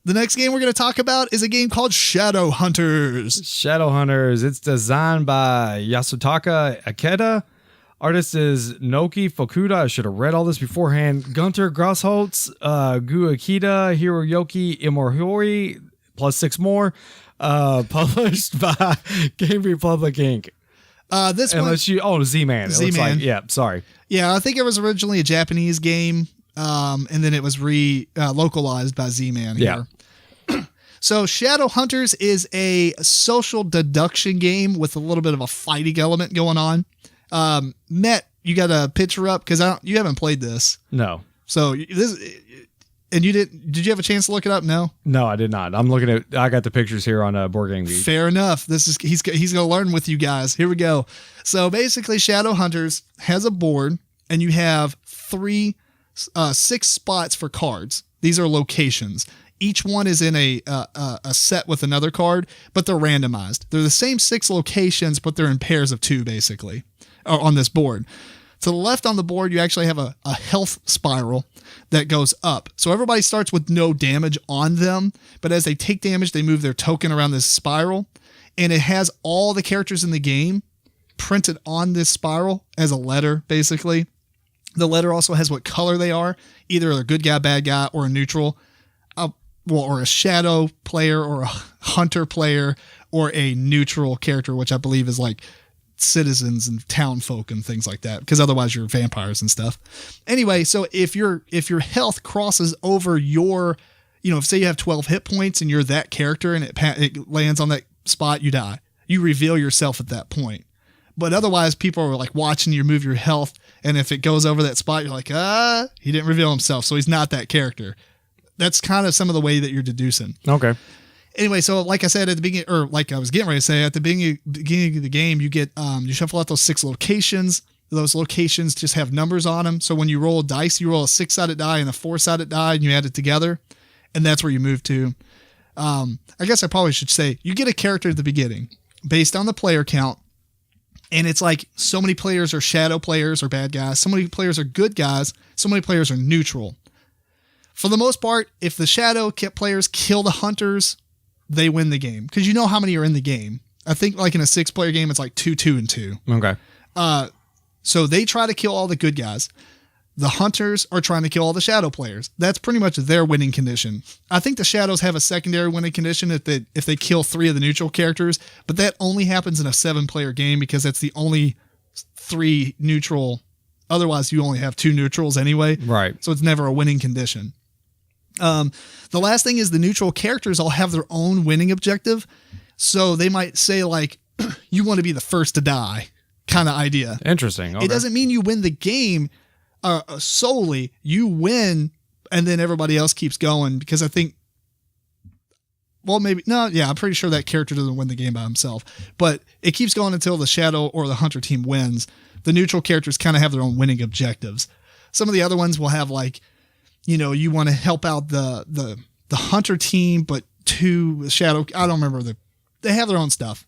The next game we're going to talk about is a game called Shadow Hunters. Shadow Hunters. It's designed by Yasutaka Ikeda. Artist is Naoki Fukuda. I should have read all this beforehand. Gunter Grossholz, Gou Ikeda, Hiroyuki Imahori, plus 6 more. Published by Game Republic Inc. Z-Man. Z-Man. Like, yeah, sorry. Yeah, I think it was originally a Japanese game, and then it was localized by Z-Man here. So Shadow Hunters is a social deduction game with a little bit of a fighting element going on. Matt, you got a picture up? Because you haven't played this. No. So and did you have a chance to look it up? No, I did not. I got the pictures here on Boardgamegeek. Fair enough. He's going to learn with you guys. Here we go. So basically Shadow Hunters has a board and you have 6 spots for cards. These are locations. Each one is in a set with another card, but they're randomized. They're the same 6 locations, but they're in pairs of 2 basically on this board. To the left on the board, you actually have a health spiral that goes up. So everybody starts with no damage on them, but as they take damage, they move their token around this spiral, and it has all the characters in the game printed on this spiral as a letter, basically. The letter also has what color they are, either a good guy, bad guy, or a neutral, or a shadow player, or a hunter player, or a neutral character, which I believe is like citizens and town folk and things like that, because otherwise you're vampires and stuff. Anyway, so if your health crosses over your, say you have 12 hit points and you're that character and it lands on that spot, you die. You reveal yourself at that point. But otherwise, people are like watching you move your health, and if it goes over that spot, you're like, he didn't reveal himself, so he's not that character. That's kind of some of the way that you're deducing. Okay. Anyway, so like I said at the beginning, or like I was getting ready to say, at the beginning of the game, you get you shuffle out those 6 locations. Those locations just have numbers on them. So when you roll a dice, you roll a 6-sided die and a 4-sided die, and you add it together, and that's where you move to. I guess I probably should say you get a character at the beginning based on the player count, and it's like so many players are shadow players or bad guys, so many players are good guys, so many players are neutral. For the most part, if the shadow players kill the hunters, they win the game, because you know how many are in the game. I think like in a 6-player game, it's like 2, 2, and 2. Okay. So they try to kill all the good guys. The hunters are trying to kill all the shadow players. That's pretty much their winning condition. I think the shadows have a secondary winning condition if they kill 3 of the neutral characters, but that only happens in a 7-player game because that's the only 3 neutral. Otherwise, you only have 2 neutrals anyway. Right. So it's never a winning condition. The last thing is the neutral characters all have their own winning objective. So they might say like, you want to be the first to die kind of idea. Interesting. Okay. It doesn't mean you win the game solely. You win and then everybody else keeps going, because I think, I'm pretty sure that character doesn't win the game by himself, but it keeps going until the shadow or the hunter team wins. The neutral characters kind of have their own winning objectives. Some of the other ones will have like, you want to help out the hunter team, but the shadow, I don't remember they have their own stuff.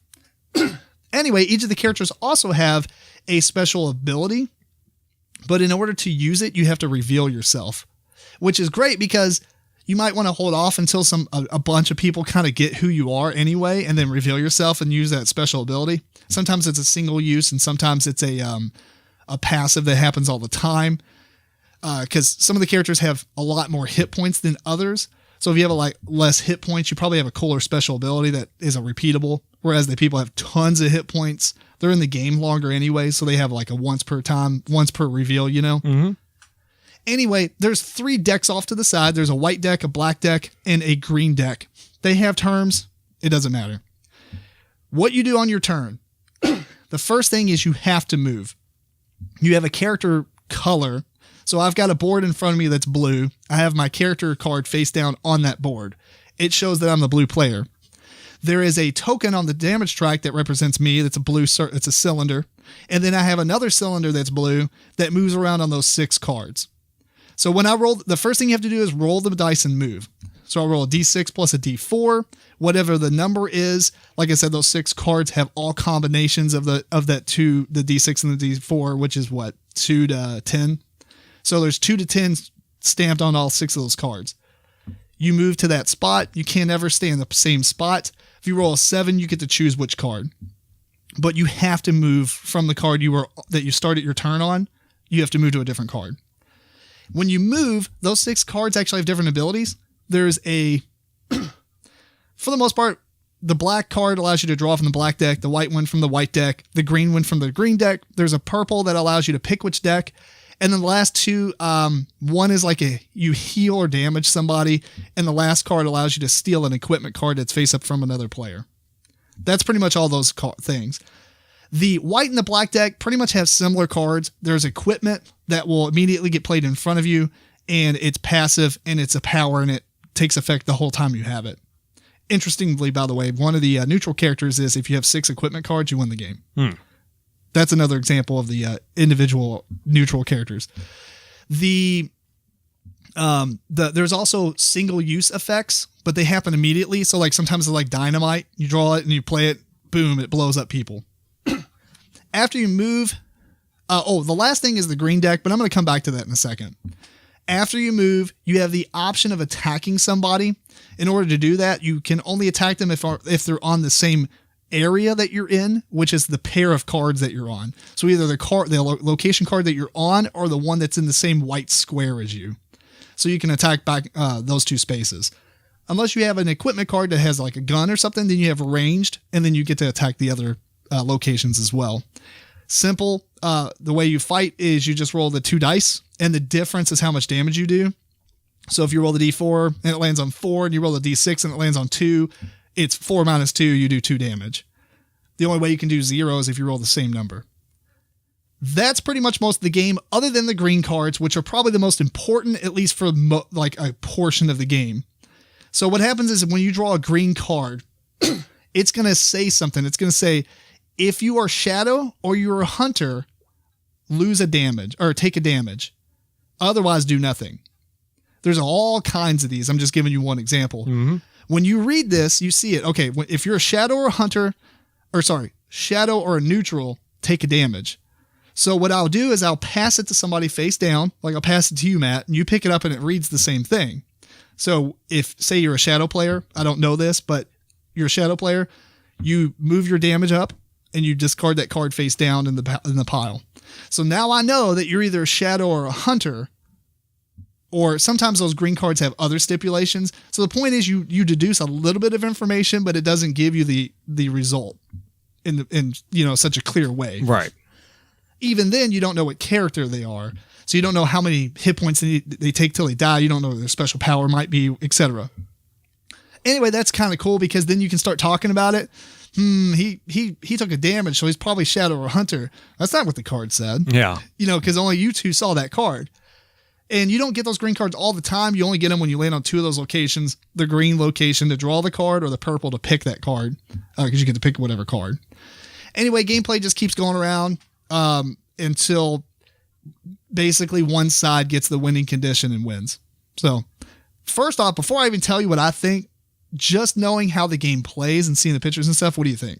Anyway, each of the characters also have a special ability, but in order to use it, you have to reveal yourself, which is great because you might want to hold off until a bunch of people kind of get who you are anyway, and then reveal yourself and use that special ability. Sometimes it's a single use, and sometimes it's a passive that happens all the time. Because some of the characters have a lot more hit points than others. So if you have less hit points, you probably have a cooler special ability that is a repeatable. Whereas the people have tons of hit points. They're in the game longer anyway, so they have like a once per reveal, Mm-hmm. Anyway, there's 3 decks off to the side. There's a white deck, a black deck, and a green deck. They have terms. It doesn't matter. What you do on your turn, the first thing is you have to move. You have a character color. So I've got a board in front of me that's blue. I have my character card face down on that board. It shows that I'm the blue player. There is a token on the damage track that represents me. That's a blue, it's a cylinder. And then I have another cylinder that's blue that moves around on those 6 cards. So when I roll, the first thing you have to do is roll the dice and move. So I'll roll a D6 plus a D4, whatever the number is. Like I said, those 6 cards have all combinations of that 2, the D6 and the D4, which is what, 2 to 10. So there's 2 to 10 stamped on all 6 of those cards. You move to that spot. You can't ever stay in the same spot. If you roll a 7, you get to choose which card. But you have to move from the card that you started your turn on. You have to move to a different card. When you move, those 6 cards actually have different abilities. There's for the most part, the black card allows you to draw from the black deck, the white one from the white deck, the green one from the green deck. There's a purple that allows you to pick which deck. And then the last 2, one is like you heal or damage somebody, and the last card allows you to steal an equipment card that's face up from another player. That's pretty much all those things. The white and the black deck pretty much have similar cards. There's equipment that will immediately get played in front of you, and it's passive, and it's a power, and it takes effect the whole time you have it. Interestingly, by the way, one of the neutral characters is if you have 6 equipment cards, you win the game. That's another example of the individual neutral characters. There's also single use effects, but they happen immediately. So like sometimes they're like dynamite. You draw it and you play it, boom, it blows up people. After you move, the last thing is the green deck, but I'm going to come back to that in a second. After you move, you have the option of attacking somebody. In order to do that, you can only attack them if they're on the same area that you're in, which is the pair of cards that you're on. So either the location card that you're on or the one that's in the same white square as you. So you can attack back those 2 spaces. Unless you have an equipment card that has like a gun or something, then you have ranged, and then you get to attack the other locations as well. Simple. The way you fight is you just roll the 2 dice, and the difference is how much damage you do. So if you roll the D4 and it lands on 4, and you roll the D6 and it lands on 2, it's 4 minus 2, you do 2 damage. The only way you can do 0 is if you roll the same number. That's pretty much most of the game, other than the green cards, which are probably the most important, at least for like a portion of the game. So what happens is when you draw a green card, it's going to say something. It's going to say, if you are Shadow or you're a Hunter, lose a damage or take a damage. Otherwise, do nothing. There's all kinds of these. I'm just giving you one example. Mm-hmm. When you read this, you see it. Okay, if you're a Shadow or a Hunter, Shadow or a neutral, take a damage. So what I'll do is I'll pass it to somebody face down, like I'll pass it to you, Matt, and you pick it up and it reads the same thing. So if, say you're a Shadow player, I don't know this, but you're a Shadow player, you move your damage up and you discard that card face down in the pile. So now I know that you're either a Shadow or a Hunter, or sometimes those green cards have other stipulations. So the point is you deduce a little bit of information, but it doesn't give you the result in such a clear way. Right. Even then, you don't know what character they are. So you don't know how many hit points they take till they die. You don't know what their special power might be, etc. Anyway, that's kind of cool because then you can start talking about it. He took a damage, so he's probably Shadow or Hunter. That's not what the card said. Yeah. Because only you 2 saw that card. And you don't get those green cards all the time. You only get them when you land on 2 of those locations. The green location to draw the card or the purple to pick that card. Because you get to pick whatever card. Anyway, gameplay just keeps going around until basically one side gets the winning condition and wins. So first off, before I even tell you what I think, just knowing how the game plays and seeing the pictures and stuff, what do you think?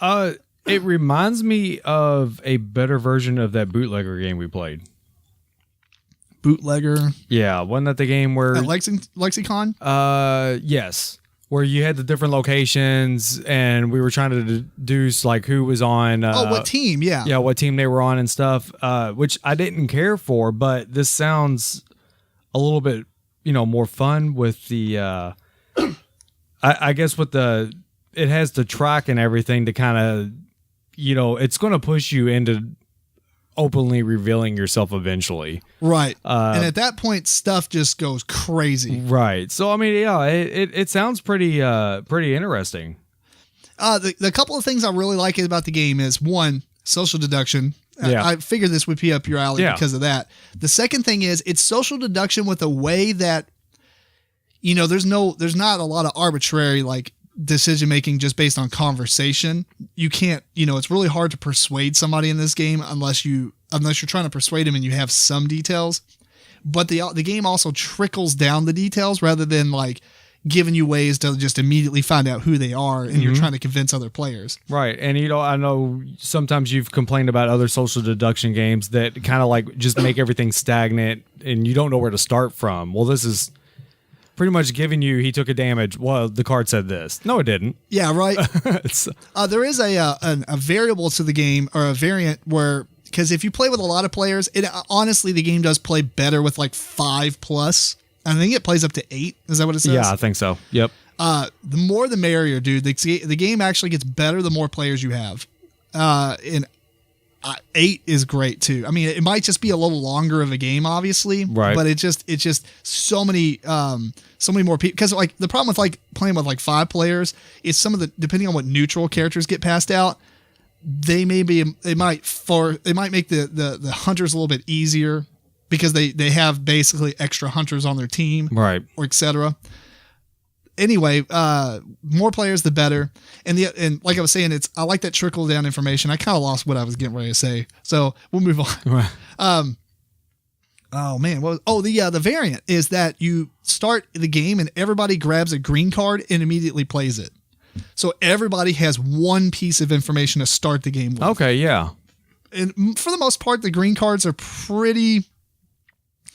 It reminds me of a better version of that bootlegger game we played. Bootlegger? Yeah, wasn't that the game where... At Lexicon? Yes. Where you had the different locations and we were trying to deduce like who was on... what team, yeah. Yeah, what team they were on and stuff, which I didn't care for, but this sounds a little bit, more fun with the... I guess with the... It has the track and everything to kind of, it's going to push you into openly revealing yourself eventually. Right. And at that point, stuff just goes crazy. Right. So, I mean, yeah, it sounds pretty interesting. The couple of things I really like about the game is, one, social deduction. Yeah. I figured this would be up your alley because of that. The second thing is it's social deduction with a way that, there's not a lot of arbitrary, like, decision making just based on conversation. You can't, it's really hard to persuade somebody in this game unless you're trying to persuade them and you have some details. But the game also trickles down the details rather than like giving you ways to just immediately find out who they are and you're trying to convince other players. Right. And I know sometimes you've complained about other social deduction games that kind of like just make everything stagnant and you don't know where to start from. Well, this is pretty much giving you he took a damage. Well, the card said this. No, it didn't. Yeah, right. There is a variable to the game, or a variant where, because if you play with a lot of players, honestly the game does play better with like 5+. I think it plays up to 8. Is that what it says? Yeah, I think so. Yep. The more the merrier, dude. The game actually gets better the more players you have. And 8 is great too. I mean, it might just be a little longer of a game, obviously, right? But it's just so many more people. Because like the problem with like playing with like 5 players is depending on what neutral characters get passed out, they might make the hunters a little bit easier because they have basically extra hunters on their team, right? Or etc. Anyway, more players, the better. And like I was saying, I like that trickle down information. I kind of lost what I was getting ready to say, so we'll move on. Oh man, the variant is that you start the game and everybody grabs a green card and immediately plays it. So everybody has one piece of information to start the game with. Okay, yeah. And for the most part, the green cards are pretty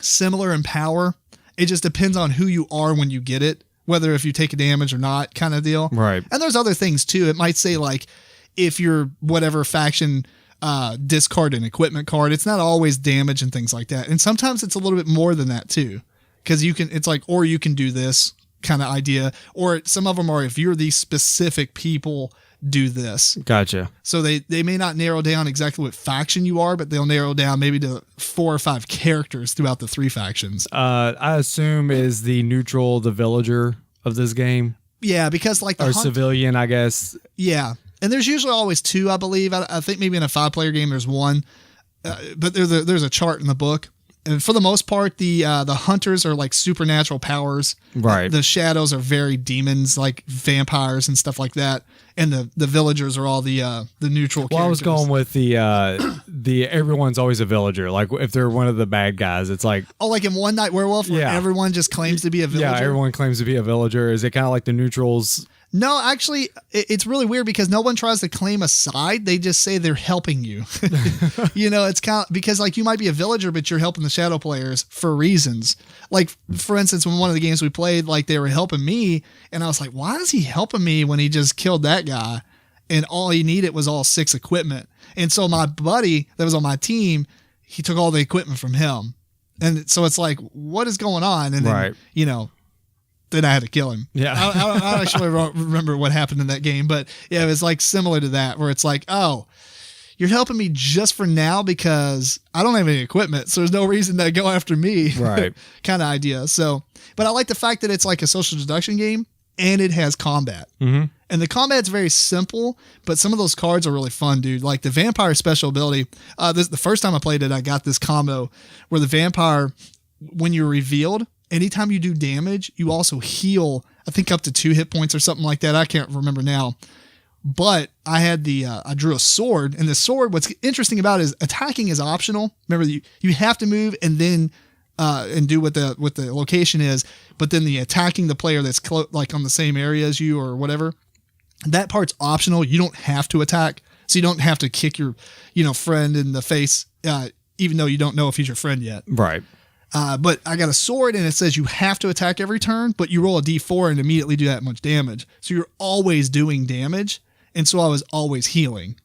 similar in power. It just depends on who you are when you get it. Whether if you take a damage or not, kind of deal. Right. And there's other things too. It might say like if you're whatever faction discard an equipment card, it's not always damage and things like that. And sometimes it's a little bit more than that too. Because it's like, or you can do this kind of idea. Or some of them are if you're these specific people, do this. Gotcha. So they may not narrow down exactly what faction you are, but they'll narrow down maybe to 4 or 5 characters throughout the 3 factions. I assume is the neutral the villager of this game. Yeah, because like the civilian, I guess. Yeah, and there's usually always 2, I believe. I think maybe in a 5-player game there's 1, but there's a chart in the book. And for the most part, the hunters are like supernatural powers. Right. The shadows are very demons, like vampires and stuff like that. And the villagers are all the neutral characters. Well, I was going with the everyone's always a villager. Like if they're one of the bad guys, it's like like in One Night Werewolf, where everyone just claims to be a villager. Yeah, everyone claims to be a villager. Is it kind of like the neutrals? No, actually, it's really weird because no one tries to claim a side. They just say they're helping you. It's kind of because like you might be a villager, but you're helping the shadow players for reasons. Like, for instance, when one of the games we played, like they were helping me and I was like, why is he helping me when he just killed that guy? And all he needed was all 6 equipment. And so my buddy that was on my team, he took all the equipment from him. And so it's like, what is going on? And then, then I had to kill him. Yeah. I don't actually remember what happened in that game, but yeah, it was like similar to that where it's like, oh, you're helping me just for now because I don't have any equipment. So there's no reason to go after me. Right. Kind of idea. So, but I like the fact that it's like a social deduction game and it has combat. Mm-hmm. And the combat's very simple, but some of those cards are really fun, dude. Like the vampire special ability. The first time I played it, I got this combo where the vampire, when you're revealed, anytime you do damage, you also heal, I think up to 2 hit points or something like that. I can't remember now. But I had I drew a sword, and the sword, what's interesting about it is attacking is optional. Remember, you have to move and then and do what the location is, but then the attacking the player that's like on the same area as you or whatever, that part's optional. You don't have to attack, so you don't have to kick your friend in the face, even though you don't know if he's your friend yet. Right. But I got a sword and it says you have to attack every turn, but you roll a d4 and immediately do that much damage. So you're always doing damage. And so I was always healing.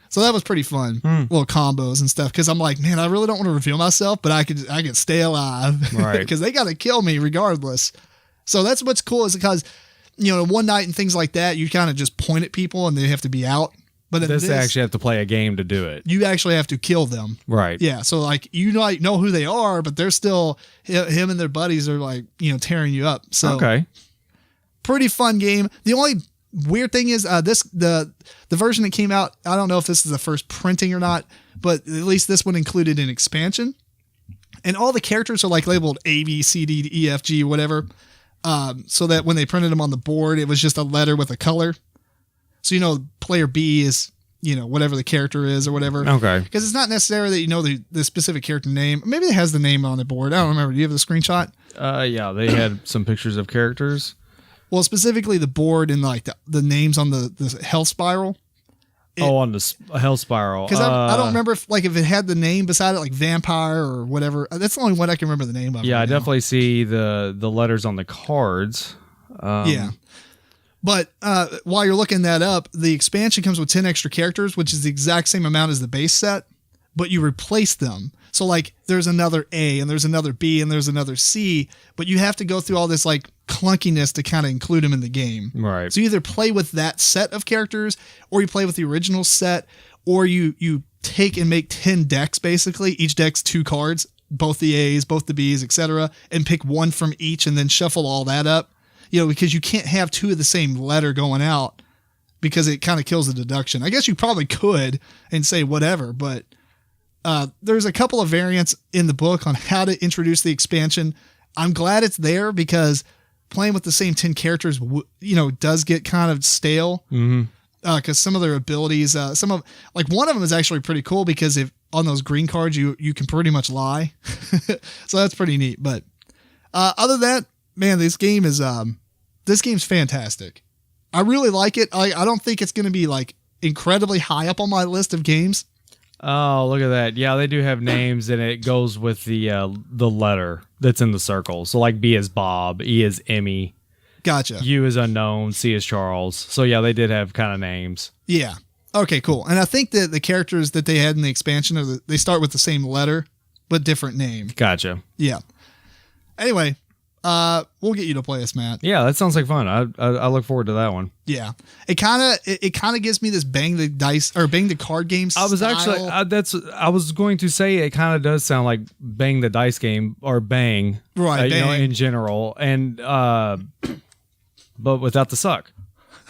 So that was pretty fun. Little combos and stuff. Cause I'm like, man, I really don't want to reveal myself, but I could stay alive. Right. Cause they got to kill me regardless. So that's what's cool is because, One Night and things like that, you kind of just point at people and they have to be out. But in this actually have to play a game to do it. You actually have to kill them. Right. Yeah. So like you might know who they are, but they're still him and their buddies are like, tearing you up. So okay. Pretty fun game. The only weird thing is the version that came out, I don't know if this is the first printing or not, but at least this one included an expansion. And all the characters are like labeled A, B, C, D, E, F, G, whatever. So that when they printed them on the board, it was just a letter with a color. So, player B is, whatever the character is or whatever. Okay. Because it's not necessarily that the specific character name. Maybe it has the name on the board. I don't remember. Do you have the screenshot? Yeah, they had some pictures of characters. Well, specifically the board and like the names on the health spiral. on the Hell Spiral. Because I don't remember if it had the name beside it, like Vampire or whatever. That's the only one I can remember the name of. Yeah, right I now. definitely see the letters on the cards. Yeah. But while you're looking that up, the expansion comes with 10 extra characters, which is the exact same amount as the base set, but you replace them. So like there's another A and there's another B and there's another C, but you have to go through all this like clunkiness to kind of include them in the game. Right. So you either play with that set of characters or you play with the original set, or you take and make 10 decks basically. Each deck's 2 cards, both the A's, both the B's, etc., and pick one from each and then shuffle all that up. Because you can't have 2 of the same letter going out because it kind of kills the deduction. I guess you probably could and say whatever, but there's a couple of variants in the book on how to introduce the expansion. I'm glad it's there because playing with the same 10 characters, does get kind of stale. Because some of their abilities, one of them is actually pretty cool because if on those green cards, you can pretty much lie. So that's pretty neat. But other than that, man, this game's fantastic. I really like it. I don't think it's going to be like incredibly high up on my list of games. Oh, look at that. Yeah, they do have names and it goes with the letter that's in the circle. So like B is Bob, E is Emmy. Gotcha. U is unknown, C is Charles. So yeah, they did have kind of names. Yeah. Okay, cool. And I think that the characters that they had in the expansion they start with the same letter, but different name. Gotcha. Yeah. Anyway, we'll get you to play this, Matt. Yeah, that sounds like fun. I look forward to that one. Yeah, it kind of gives me this bang the dice or bang the card game style. I was actually I was going to say it kind of does sound like Bang the Dice Game or Bang, right? Bang. In general, and but without the suck.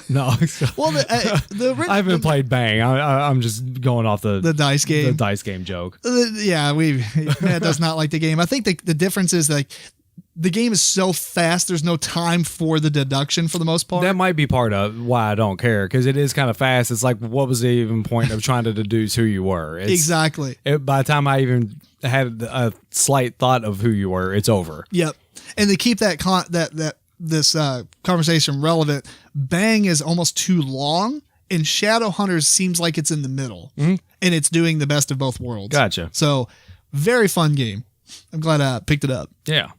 No, well, I haven't played Bang. I'm just going off the dice game, the dice game joke. Yeah, Matt does not like the game. I think the difference is like. The game is so fast, there's no time for the deduction for the most part. That might be part of why I don't care, because it is kind of fast. It's like, what was the even point of trying to deduce who you were? Exactly. By the time I even had a slight thought of who you were, it's over. Yep. And to keep this conversation relevant, Bang is almost too long, and Shadowhunters seems like it's in the middle, and it's doing the best of both worlds. Gotcha. So, very fun game. I'm glad I picked it up. Yeah.